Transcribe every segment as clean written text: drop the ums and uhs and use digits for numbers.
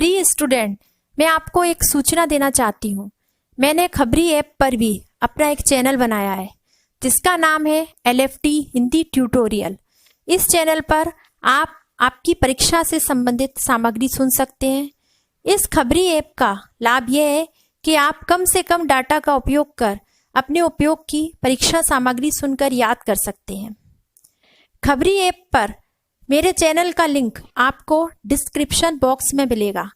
प्रिय स्टूडेंट, मैं आपको एक सूचना देना चाहती हूँ। मैंने खबरी ऐप पर भी अपना एक चैनल बनाया है जिसका नाम है LFD हिंदी ट्यूटोरियल। इस चैनल पर आप आपकी परीक्षा से संबंधित सामग्री सुन सकते हैं। इस खबरी ऐप का लाभ यह है कि आप कम से कम डाटा का उपयोग कर अपने उपयोग की परीक्षा सामग्री सुनकर याद कर सकते हैं। खबरी ऐप पर मेरे चैनल का लिंक आपको डिस्क्रिप्शन बॉक्स में मिलेगा।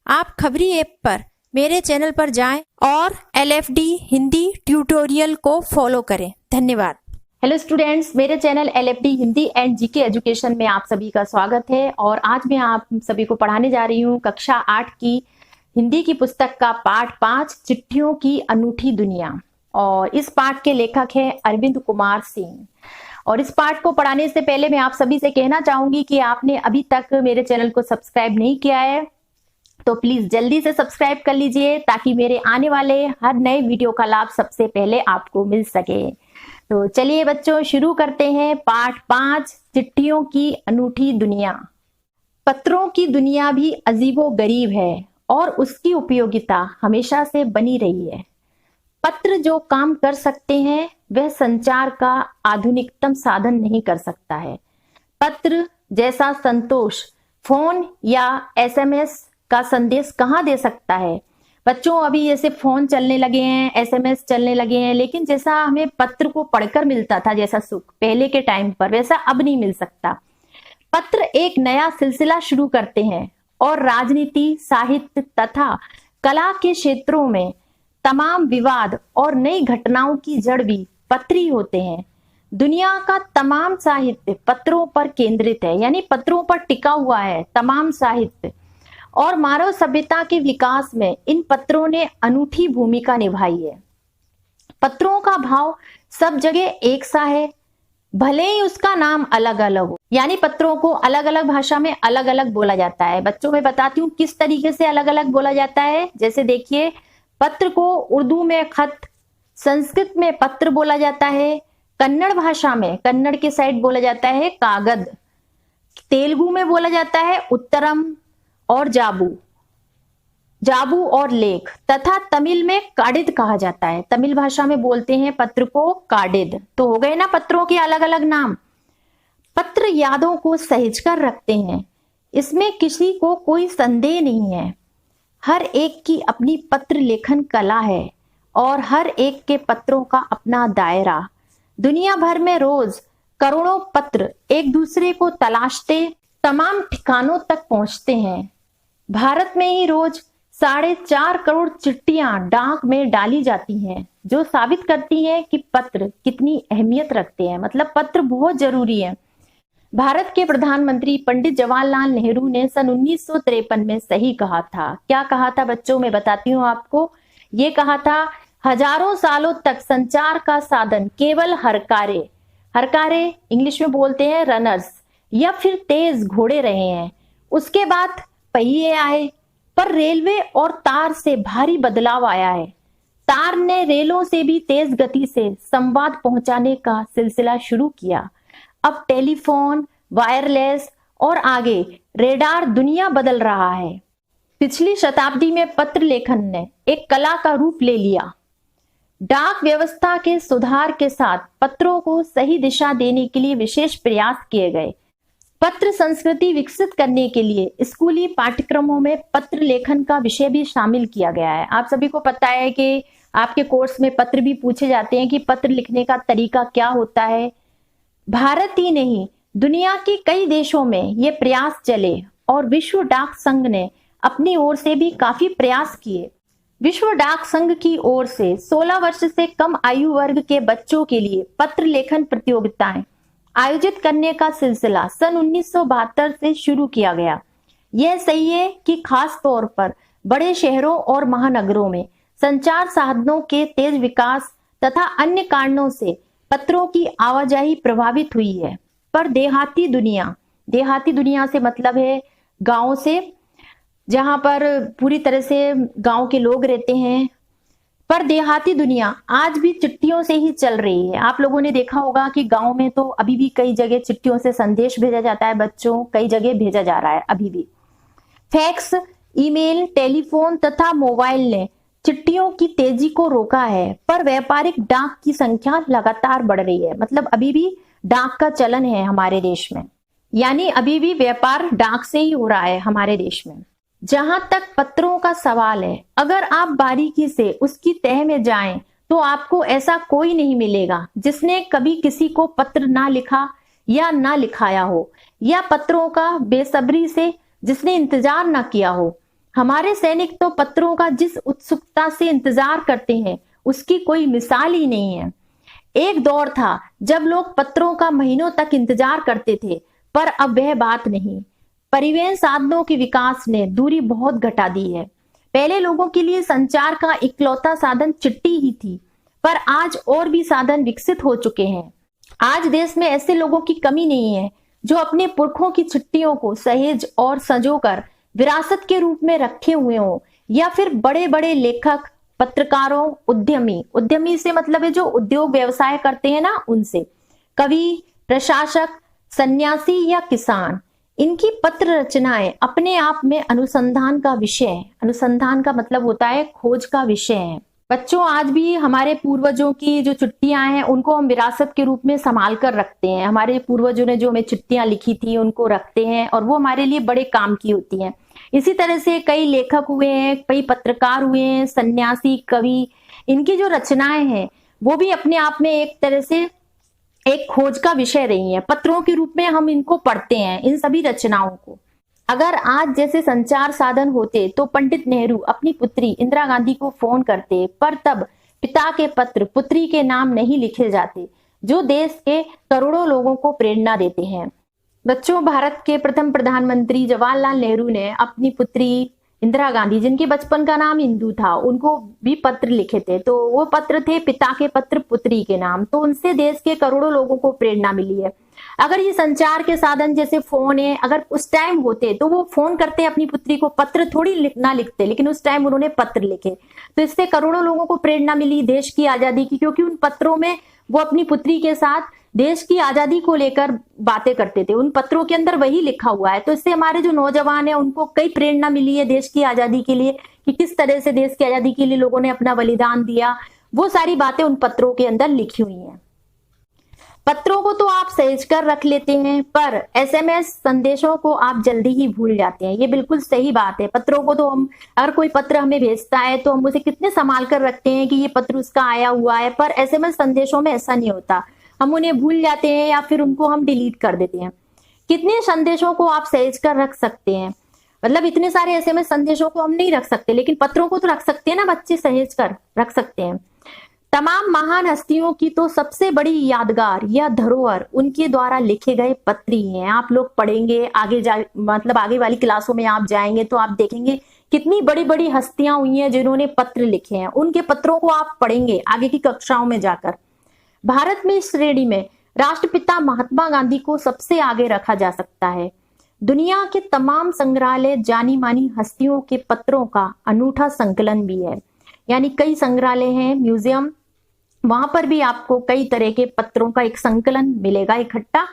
आप खबरी ऐप पर मेरे चैनल पर जाएं और LFD हिंदी ट्यूटोरियल को फॉलो करें। धन्यवाद। हेलो स्टूडेंट्स, मेरे channel LFD Hindi and GK education में आप सभी का स्वागत है। और आज मैं आप सभी को पढ़ाने जा रही हूँ कक्षा 8 की हिंदी की पुस्तक का पाठ 5 चिट्ठियों की अनूठी दुनिया। और इस पाठ के लेखक हैं अरविंद कुमार सिंह। और इस पाठ को पढ़ाने से पहले मैं आप सभी से कहना चाहूंगी कि आपने अभी तक मेरे चैनल को सब्सक्राइब नहीं किया है तो प्लीज जल्दी से सब्सक्राइब कर लीजिए ताकि मेरे आने वाले हर नए वीडियो का लाभ सबसे पहले आपको मिल सके। तो चलिए बच्चों, शुरू करते हैं पाठ 5 चिट्ठियों की अनूठी दुनिया। पत्रों की दुनिया भी अजीबो गरीब है और उसकी उपयोगिता हमेशा से बनी रही है। पत्र जो काम कर सकते हैं वह संचार का आधुनिकतम साधन नहीं कर सकता है। पत्र जैसा संतोष फोन या SMS का संदेश कहाँ दे सकता है। बच्चों, अभी जैसे फोन चलने लगे हैं, SMS चलने लगे हैं, लेकिन जैसा हमें पत्र को पढ़कर मिलता था जैसा सुख पहले के टाइम पर, वैसा अब नहीं मिल सकता। पत्र एक नया सिलसिला शुरू करते हैं और राजनीति, साहित्य तथा कला के क्षेत्रों में तमाम विवाद और नई घटनाओं की जड़ भी पत्री होते हैं। दुनिया का तमाम साहित्य पत्रों पर केंद्रित है, यानी पत्रों पर टिका हुआ है तमाम साहित्य। और मानव सभ्यता के विकास में इन पत्रों ने अनूठी भूमिका निभाई है। पत्रों का भाव सब जगह एक सा है, भले ही उसका नाम अलग अलग हो। यानी पत्रों को अलग अलग भाषा में अलग अलग बोला जाता है। बच्चों, मैं बताती हूँ किस तरीके से अलग अलग बोला जाता है। जैसे देखिए, पत्र को उर्दू में खत, संस्कृत में पत्र बोला जाता है, कन्नड़ भाषा में, कन्नड़ के साइड बोला जाता है कागद, तेलुगु में बोला जाता है उत्तरम और जाबू, जाबू और लेख, तथा तमिल में काडिद कहा जाता है। तमिल भाषा में बोलते हैं पत्र को काडिद। तो हो गए ना पत्रों के अलग अलग नाम। पत्र यादों को सहेजकर रखते हैं, इसमें किसी को कोई संदेह नहीं है। हर एक की अपनी पत्र लेखन कला है और हर एक के पत्रों का अपना दायरा। दुनिया भर में रोज करोड़ों पत्र एक दूसरे को तलाशते तमाम ठिकानों तक पहुंचते हैं। भारत में ही रोज 4.5 करोड़ चिट्ठियां डाक में डाली जाती हैं, जो साबित करती हैं कि पत्र कितनी अहमियत रखते हैं। मतलब पत्र बहुत जरूरी है। भारत के प्रधानमंत्री पंडित जवाहरलाल नेहरू ने सन 1953 में सही कहा था। क्या कहा था बच्चों, मैं बताती हूँ आपको। ये कहा था, हजारों सालों तक संचार का साधन केवल हरकारे, हरकारे इंग्लिश में बोलते हैं रनर्स, या फिर तेज घोड़े रहे हैं। उसके बाद पहिए आए, पर रेलवे और तार से भारी बदलाव आया है। तार ने रेलों से भी तेज गति से संवाद पहुंचाने का सिलसिला शुरू किया। अब टेलीफोन, वायरलेस और आगे रेडार दुनिया बदल रहा है। पिछली शताब्दी में पत्र लेखन ने एक कला का रूप ले लिया। डाक व्यवस्था के सुधार के साथ पत्रों को सही दिशा देने के लिए विशेष प्रयास किए गए। पत्र संस्कृति विकसित करने के लिए स्कूली पाठ्यक्रमों में पत्र लेखन का विषय भी शामिल किया गया है। आप सभी को पता है कि आपके कोर्स में पत्र भी पूछे जाते हैं कि पत्र लिखने का तरीका क्या होता है। भारत ही नहीं, दुनिया के कई देशों में ये प्रयास चले और विश्व डाक संघ ने अपनी ओर से भी काफी प्रयास किए। विश्व डाक संघ की ओर से 16 वर्ष से कम आयु वर्ग के बच्चों के लिए पत्र लेखन प्रतियोगिताएं आयोजित करने का सिलसिला सन 1972 से शुरू किया गया। यह सही है कि खास तौर पर बड़े शहरों और महानगरों में संचार साधनों के तेज विकास तथा अन्य कारणों से पत्रों की आवाजाही प्रभावित हुई है। पर देहाती दुनिया से मतलब है गांव से, जहां पर पूरी तरह से गांव के लोग रहते हैं। पर देहाती दुनिया आज भी चिट्ठियों से ही चल रही है। आप लोगों ने देखा होगा कि गांव में तो अभी भी कई जगह चिट्ठियों से संदेश भेजा जाता है बच्चों, कई जगह भेजा जा रहा है अभी भी। फैक्स ईमेल, टेलीफोन तथा मोबाइल ने चिट्ठियों की तेजी को रोका है, पर व्यापारिक डाक की संख्या लगातार बढ़ रही है। मतलब अभी भी डाक का चलन है हमारे देश में, यानी अभी भी व्यापार डाक से ही हो रहा है हमारे देश में। जहां तक पत्रों का सवाल है, अगर आप बारीकी से उसकी तह में जाएं तो आपको ऐसा कोई नहीं मिलेगा जिसने कभी किसी को पत्र ना लिखा या ना लिखाया हो, या पत्रों का बेसब्री से जिसने इंतजार ना किया हो। हमारे सैनिक तो पत्रों का जिस उत्सुकता से इंतजार करते हैं उसकी कोई मिसाल ही नहीं है। एक दौर था जब लोग पत्रों का महीनों तक इंतजार करते थे, पर अब वह बात नहीं। परिवहन साधनों के विकास ने दूरी बहुत घटा दी है। पहले लोगों के लिए संचार का इकलौता साधन चिट्ठी ही थी, पर आज और भी साधन विकसित हो चुके हैं। आज देश में ऐसे लोगों की कमी नहीं है जो अपने पुरखों की चिट्ठियों को सहेज और संजोकर विरासत के रूप में रखे हुए हों, या फिर बड़े बड़े लेखक, पत्रकारों, उद्यमी से मतलब है जो उद्योग व्यवसाय करते हैं ना, उनसे, कवि, प्रशासक, सन्यासी या किसान, इनकी पत्र रचनाएं अपने आप में अनुसंधान का विषय है। अनुसंधान का मतलब होता है खोज का विषय है। बच्चों, आज भी हमारे पूर्वजों की जो चिट्ठियां हैं उनको हम विरासत के रूप में संभाल कर रखते हैं। हमारे पूर्वजों ने जो हमें चिट्ठियां लिखी थी उनको रखते हैं और वो हमारे लिए बड़े काम की होती हैं। इसी तरह से कई लेखक हुए हैं, कई पत्रकार हुए हैं, सन्यासी, कवि, इनकी जो रचनाएं हैं वो भी अपने आप में एक तरह से एक खोज का विषय रही है। पत्रों के रूप में हम इनको पढ़ते हैं, इन सभी रचनाओं को। अगर आज जैसे संचार साधन होते तो पंडित नेहरू अपनी पुत्री इंदिरा गांधी को फोन करते, पर तब पिता के पत्र पुत्री के नाम नहीं लिखे जाते, जो देश के करोड़ों लोगों को प्रेरणा देते हैं। बच्चों, भारत के प्रथम प्रधानमंत्री जवाहरलाल नेहरू ने अपनी पुत्री इंदिरा गांधी, जिनके बचपन का नाम इंदु था, उनको भी पत्र लिखे थे। तो वो पत्र थे पिता के पत्र पुत्री के नाम। तो उनसे देश के करोड़ों लोगों को प्रेरणा मिली है। अगर ये संचार के साधन जैसे फोन है, अगर उस टाइम होते तो वो फोन करते अपनी पुत्री को, पत्र थोड़ी ना लिखते, लेकिन उस टाइम उन्होंने पत्र लिखे। तो इससे करोड़ों लोगों को प्रेरणा मिली देश की आजादी की, क्योंकि उन पत्रों में वो अपनी पुत्री के साथ देश की आजादी को लेकर बातें करते थे। उन पत्रों के अंदर वही लिखा हुआ है। तो इससे हमारे जो नौजवान है उनको कई प्रेरणा मिली है देश की आजादी के लिए, कि किस तरह से देश की आजादी के लिए लोगों ने अपना बलिदान दिया। वो सारी बातें उन पत्रों के अंदर लिखी हुई हैं। पत्रों को तो आप सहेज कर रख लेते हैं, पर एसएमएस संदेशों को आप जल्दी ही भूल जाते हैं। ये बिल्कुल सही बात है। पत्रों को तो हम, अगर कोई पत्र हमें भेजता है तो हम उसे कितने संभाल कर रखते हैं कि ये पत्र उसका आया हुआ है, पर एसएमएस संदेशों में ऐसा नहीं होता। हम उन्हें भूल जाते हैं या फिर उनको हम डिलीट कर देते हैं। कितने संदेशों को आप सहेज कर रख सकते हैं? मतलब इतने सारे एसएमएस संदेशों को हम नहीं रख सकते, लेकिन पत्रों को तो रख सकते हैं ना, बच्चे सहेज कर रख सकते हैं। तमाम महान हस्तियों की तो सबसे बड़ी यादगार या धरोहर उनके द्वारा लिखे गए पत्र ही हैं। आप लोग पढ़ेंगे मतलब आगे वाली क्लासों में आप जाएंगे तो आप देखेंगे कितनी बड़ी बड़ी हस्तियां हुई हैं जिन्होंने पत्र लिखे हैं। उनके पत्रों को आप पढ़ेंगे आगे की कक्षाओं में जाकर। भारत में इस श्रेणी में राष्ट्रपिता महात्मा गांधी को सबसे आगे रखा जा सकता है। दुनिया के तमाम संग्रहालय जानी मानी हस्तियों के पत्रों का अनूठा संकलन भी है। यानी कई संग्रहालय हैं, म्यूजियम, वहां पर भी आपको कई तरह के पत्रों का एक संकलन मिलेगा इकट्ठा।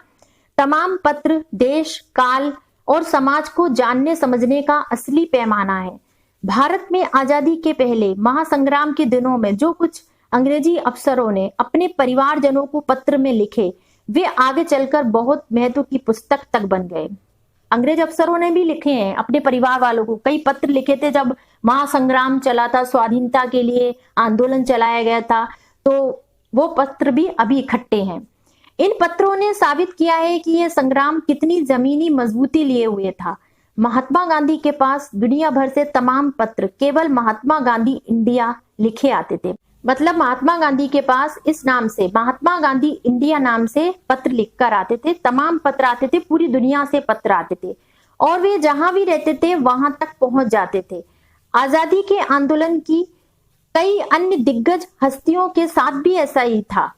तमाम पत्र देश, काल और समाज को जानने समझने का असली पैमाना है। भारत में आजादी के पहले महासंग्राम के दिनों में जो कुछ अंग्रेजी अफसरों ने अपने परिवारजनों को पत्र में लिखे, वे आगे चलकर बहुत महत्व की पुस्तक तक बन गए। अंग्रेज अफसरों ने भी लिखे हैं अपने परिवार वालों को, कई पत्र लिखे थे जब महासंग्राम चला था, स्वाधीनता के लिए आंदोलन चलाया गया था, तो वो पत्र भी अभी इकट्ठे हैं। इन पत्रों ने साबित किया है कि यह संग्राम कितनी जमीनी मजबूती लिए हुए था। महात्मा गांधी के पास दुनिया भर से तमाम पत्र केवल महात्मा गांधी इंडिया लिखे आते थे। मतलब महात्मा गांधी के पास इस नाम से, महात्मा गांधी इंडिया नाम से पत्र लिखकर आते थे। तमाम पत्र आते थे, पूरी दुनिया से पत्र आते थे और वे जहां भी रहते थे वहां तक पहुंच जाते थे। आजादी के आंदोलन की कई अन्य दिग्गज हस्तियों के साथ भी ऐसा ही था।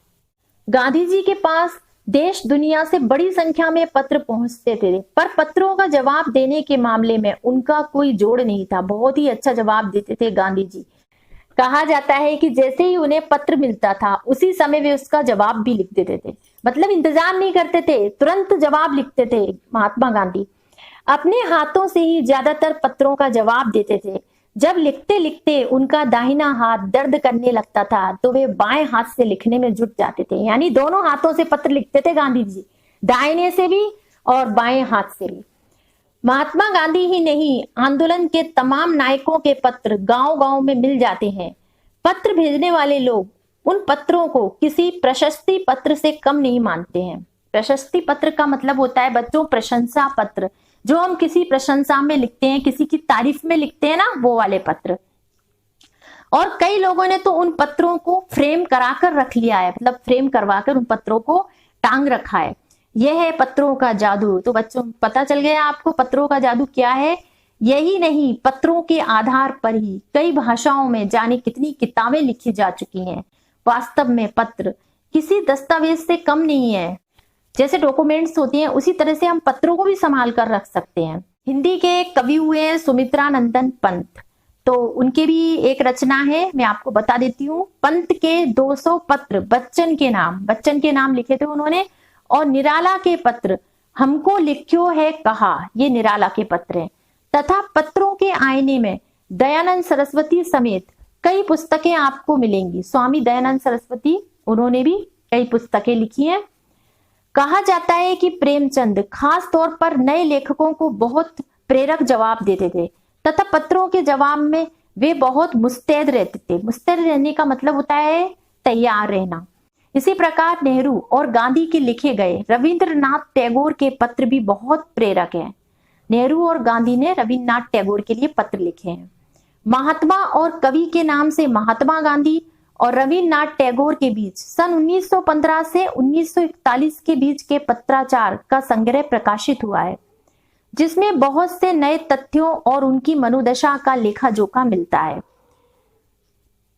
गांधी जी के पास देश दुनिया से बड़ी संख्या में पत्र पहुंचते थे, पर पत्रों का जवाब देने के मामले में उनका कोई जोड़ नहीं था। बहुत ही अच्छा जवाब देते थे गांधी जी। कहा जाता है कि जैसे ही उन्हें पत्र मिलता था उसी समय वे उसका जवाब भी लिख देते थे। मतलब इंतजार नहीं करते थे, तुरंत जवाब लिखते थे महात्मा गांधी। अपने हाथों से ही ज्यादातर पत्रों का जवाब देते थे। जब लिखते लिखते उनका दाहिना हाथ दर्द करने लगता था तो वे बाएं हाथ से लिखने में जुट जाते थे। यानी दोनों हाथों से पत्र लिखते थे गांधी जी, दाहिने से भी और बाएं हाथ से भी। महात्मा गांधी ही नहीं, आंदोलन के तमाम नायकों के पत्र गांव-गांव में मिल जाते हैं। पत्र भेजने वाले लोग उन पत्रों को किसी प्रशस्ति पत्र से कम नहीं मानते हैं। प्रशस्ति पत्र का मतलब होता है बच्चों प्रशंसा पत्र, जो हम किसी प्रशंसा में लिखते हैं, किसी की तारीफ में लिखते हैं ना, वो वाले पत्र। और कई लोगों ने तो उन पत्रों को फ्रेम कराकर रख लिया है, मतलब फ्रेम करवाकर उन पत्रों को टांग रखा है। यह है पत्रों का जादू। तो बच्चों पता चल गया आपको पत्रों का जादू क्या है। यही नहीं, पत्रों के आधार पर ही कई भाषाओं में जाने कितनी किताबें लिखी जा चुकी हैं। वास्तव में पत्र किसी दस्तावेज से कम नहीं है। जैसे डॉक्यूमेंट्स होती हैं उसी तरह से हम पत्रों को भी संभाल कर रख सकते हैं। हिंदी के एक कवि हुए सुमित्रानंदन पंत, तो उनके भी एक रचना है, मैं आपको बता देती हूँ। पंत के 200 पत्र बच्चन के नाम लिखे थे उन्होंने। और निराला के पत्र हमको लिख्यो है कहा, ये निराला के पत्र हैं। तथा पत्रों के आईने में दयानंद सरस्वती समेत कई पुस्तकें आपको मिलेंगी। स्वामी दयानंद सरस्वती, उन्होंने भी कई पुस्तकें लिखी हैं। कहा जाता है कि प्रेमचंद खास तौर पर नए लेखकों को बहुत प्रेरक जवाब देते थे तथा पत्रों के जवाब में वे बहुत मुस्तैद रहते थे। मुस्तैद रहने का मतलब होता है तैयार रहना। इसी प्रकार नेहरू और गांधी के लिखे गए रविंद्रनाथ टैगोर के पत्र भी बहुत प्रेरक हैं। नेहरू और गांधी ने रविंद्रनाथ टैगोर के लिए पत्र लिखे हैं। महात्मा और कवि के नाम से महात्मा गांधी और रविंद्रनाथ टैगोर के बीच सन 1915 से 1941 के बीच के पत्राचार का संग्रह प्रकाशित हुआ है, जिसमें बहुत से नए तथ्यों और उनकी मनोदशा का लेखा जोखा मिलता है।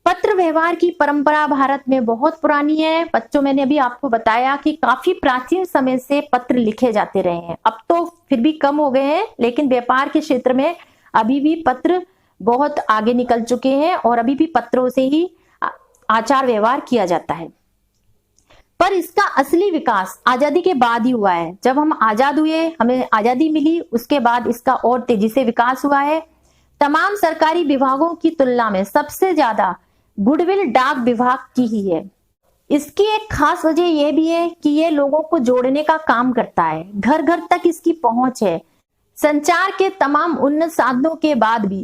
पत्र व्यवहार की परंपरा भारत में बहुत पुरानी है। बच्चों, मैंने अभी आपको बताया कि काफी प्राचीन समय से पत्र लिखे जाते रहे हैं। अब तो फिर भी कम हो गए हैं, लेकिन व्यापार के क्षेत्र में अभी भी पत्र बहुत आगे निकल चुके हैं और अभी भी पत्रों से ही आचार व्यवहार किया जाता है। पर इसका असली विकास आजादी के बाद ही हुआ है। जब हम आजाद हुए, हमें आजादी मिली, उसके बाद इसका और तेजी से विकास हुआ है। तमाम सरकारी विभागों की तुलना में सबसे ज्यादा गुडविल डाक विभाग की ही है। इसकी एक खास वजह यह भी है कि यह लोगों को जोड़ने का काम करता है। घर घर तक इसकी पहुंच है। संचार के तमाम उन्नत साधनों के बाद भी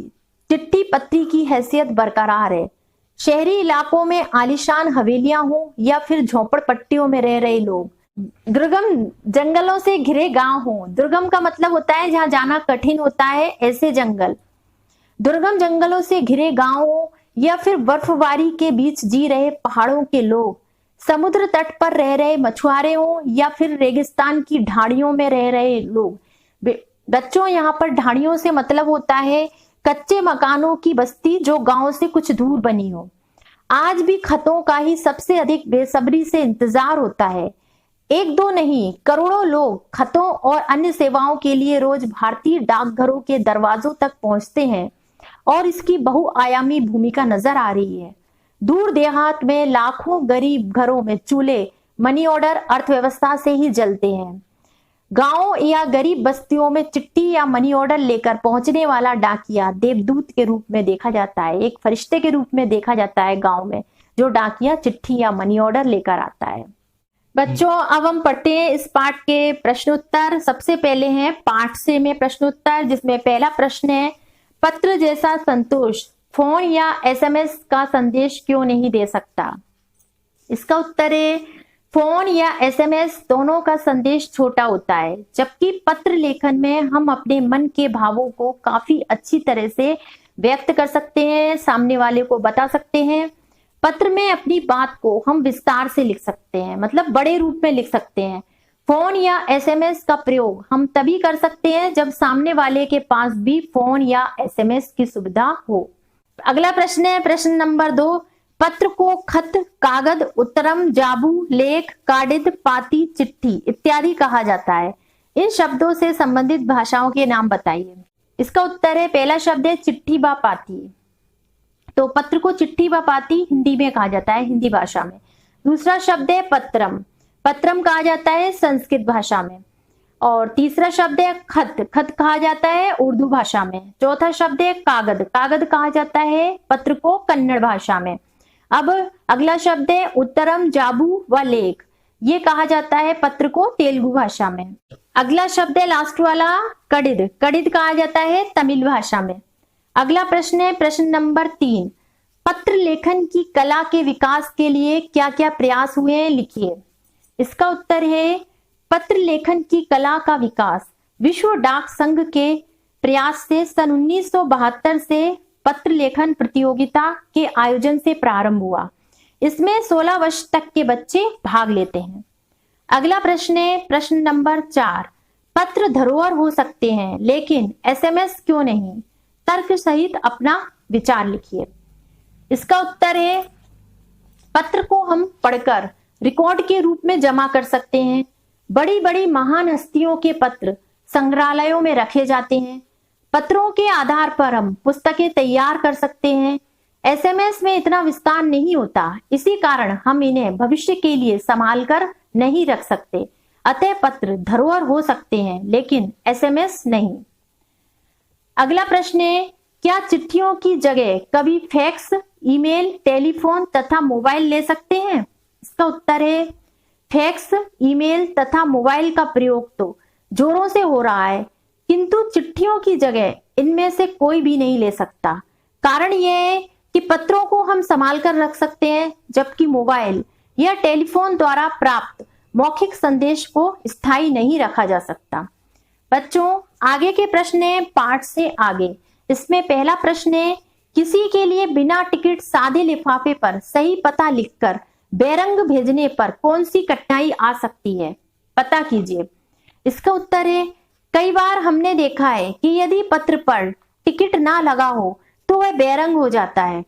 चिट्ठी पत्री की हैसियत बरकरार है। शहरी इलाकों में आलीशान हवेलियां हो या फिर झोपड़पट्टियों में रह रहे लोग, दुर्गम जंगलों से घिरे गांव हो। दुर्गम का मतलब होता है जहां जाना कठिन होता है, ऐसे जंगल। दुर्गम जंगलों से घिरे गांव हो या फिर बर्फबारी के बीच जी रहे पहाड़ों के लोग, समुद्र तट पर रह रहे मछुआरे हो या फिर रेगिस्तान की ढाड़ियों में रह रहे लोग। बच्चों, यहाँ पर ढाड़ियों से मतलब होता है कच्चे मकानों की बस्ती जो गांव से कुछ दूर बनी हो। आज भी खतों का ही सबसे अधिक बेसब्री से इंतजार होता है। एक दो नहीं, करोड़ों लोग खतों और अन्य सेवाओं के लिए रोज भारतीय डाकघरों के दरवाजों तक पहुंचते हैं और इसकी बहुआयामी भूमिका नजर आ रही है। दूर देहात में लाखों गरीब घरों में चूल्हे मनी ऑर्डर अर्थव्यवस्था से ही जलते हैं। गांव या गरीब बस्तियों में चिट्ठी या मनी ऑर्डर लेकर पहुंचने वाला डाकिया देवदूत के रूप में देखा जाता है, एक फरिश्ते के रूप में देखा जाता है गांव में, जो डाकिया चिट्ठी या मनी ऑर्डर लेकर आता है। बच्चों, अब हम पढ़ते हैं इस पाठ के प्रश्नोत्तर। सबसे पहले है पाठ से में प्रश्नोत्तर, जिसमें पहला प्रश्न है, पत्र जैसा संतोष फोन या एसएमएस का संदेश क्यों नहीं दे सकता। इसका उत्तर है, फोन या एसएमएस दोनों का संदेश छोटा होता है, जबकि पत्र लेखन में हम अपने मन के भावों को काफी अच्छी तरह से व्यक्त कर सकते हैं, सामने वाले को बता सकते हैं। पत्र में अपनी बात को हम विस्तार से लिख सकते हैं, मतलब बड़े रूप में लिख सकते हैं। फोन या एसएमएस का प्रयोग हम तभी कर सकते हैं जब सामने वाले के पास भी फोन या एसएमएस की सुविधा हो। अगला प्रश्न है प्रश्न नंबर 2, पत्र को खत, कागज, उत्तरम, जाबू, लेख, काडिद, पाती, चिट्ठी इत्यादि कहा जाता है। इन शब्दों से संबंधित भाषाओं के नाम बताइए। इसका उत्तर है, पहला शब्द है चिट्ठी व पाती। तो पत्र को चिट्ठी व पाती हिंदी में कहा जाता है, हिंदी भाषा में। दूसरा शब्द है पत्रम। पत्रम कहा जाता है संस्कृत भाषा में। और तीसरा शब्द है खत, खत कहा जाता है उर्दू भाषा में। चौथा शब्द है कागद, कागद कहा जाता है पत्र को कन्नड़ भाषा में। अब अगला शब्द है उत्तरम, जाबू व लेख, ये कहा जाता है पत्र को तेलुगु भाषा में। अगला शब्द है लास्ट वाला कड़िद, कड़िद कहा जाता है तमिल भाषा में। अगला प्रश्न है प्रश्न नंबर 3, पत्र लेखन की कला के विकास के लिए क्या क्या प्रयास हुए हैं, लिखिए। इसका उत्तर है पत्र लेखन की कला का विकास विश्व डाक संघ के प्रयास से सन 1972 से पत्र लेखन प्रतियोगिता के आयोजन से प्रारंभ हुआ। इसमें 16 वर्ष तक के बच्चे भाग लेते हैं। अगला प्रश्न है प्रश्न नंबर 4, पत्र धरोहर हो सकते हैं लेकिन एसएमएस क्यों नहीं, तर्क सहित अपना विचार लिखिए। इसका उत्तर है पत्र को हम पढ़कर रिकॉर्ड के रूप में जमा कर सकते हैं। बड़ी बड़ी महान हस्तियों के पत्र संग्रहालयों में रखे जाते हैं। पत्रों के आधार पर हम पुस्तकें तैयार कर सकते हैं। एसएमएस में इतना विस्तार नहीं होता, इसी कारण हम इन्हें भविष्य के लिए संभाल कर नहीं रख सकते। अतः पत्र धरोहर हो सकते हैं लेकिन एसएमएस नहीं। अगला प्रश्न है क्या चिट्ठियों की जगह कभी फैक्स, ईमेल, टेलीफोन तथा मोबाइल ले सकते हैं? इसका उत्तर है फैक्स, ईमेल तथा मोबाइल का प्रयोग तो जोरों से हो रहा है, किंतु चिट्ठियों की जगह इनमें से कोई भी नहीं ले सकता। कारण यह है कि पत्रों को हम संभाल कर रख सकते हैं, जबकि मोबाइल या टेलीफोन द्वारा प्राप्त मौखिक संदेश को स्थायी नहीं रखा जा सकता। बच्चों, आगे के प्रश्न है पाठ से आगे। इसमें पहला प्रश्न है किसी के लिए बिना टिकट सादे लिफाफे पर सही पता लिखकर बेरंग भेजने पर कौन सी कठिनाई आ सकती है, पता कीजिए। इसका उत्तर है कई बार हमने देखा है कि यदि पत्र पर टिकट ना लगा हो तो वह बेरंग हो जाता है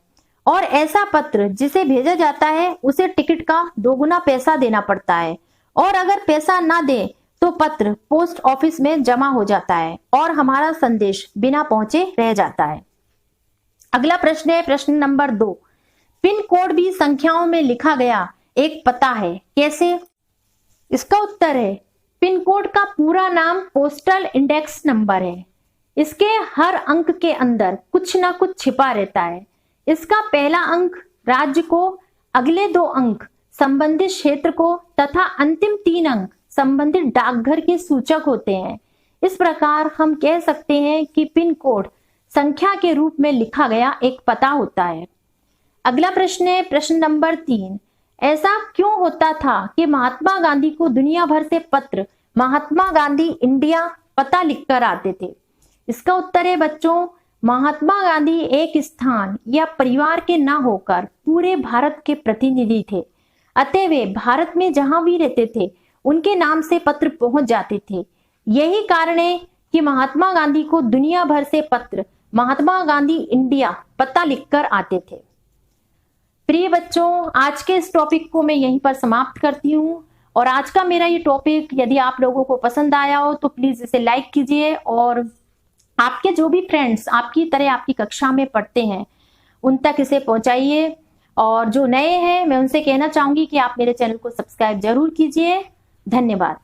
और ऐसा पत्र जिसे भेजा जाता है उसे टिकट का 2 गुना पैसा देना पड़ता है, और अगर पैसा ना दे तो पत्र पोस्ट ऑफिस में जमा हो जाता है और हमारा संदेश बिना पहुंचे रह जाता है। अगला प्रश्न है प्रश्न नंबर 2, पिन कोड भी संख्याओं में लिखा गया एक पता है, कैसे? इसका उत्तर है पिन कोड का पूरा नाम पोस्टल इंडेक्स नंबर है। इसके हर अंक के अंदर कुछ ना कुछ छिपा रहता है। इसका पहला अंक राज्य को, अगले 2 अंक संबंधित क्षेत्र को तथा अंतिम 3 अंक संबंधित डाकघर के सूचक होते हैं। इस प्रकार हम कह सकते हैं कि पिन कोड संख्या के रूप में लिखा गया एक पता होता है। अगला प्रश्न है प्रश्न नंबर 3, ऐसा क्यों होता था कि महात्मा गांधी को दुनिया भर से पत्र महात्मा गांधी इंडिया पता लिखकर आते थे? इसका उत्तर है बच्चों, महात्मा गांधी एक स्थान या परिवार के न होकर पूरे भारत के प्रतिनिधि थे। अतः वे भारत में जहां भी रहते थे उनके नाम से पत्र पहुंच जाते थे। यही कारण है कि महात्मा गांधी को दुनिया भर से पत्र महात्मा गांधी इंडिया पता लिखकर आते थे। प्रिय बच्चों, आज के इस टॉपिक को मैं यहीं पर समाप्त करती हूँ, और आज का मेरा ये टॉपिक यदि आप लोगों को पसंद आया हो तो प्लीज इसे लाइक कीजिए, और आपके जो भी फ्रेंड्स आपकी तरह आपकी कक्षा में पढ़ते हैं उन तक इसे पहुंचाइए। और जो नए हैं मैं उनसे कहना चाहूंगी कि आप मेरे चैनल को सब्सक्राइब जरूर कीजिए। धन्यवाद।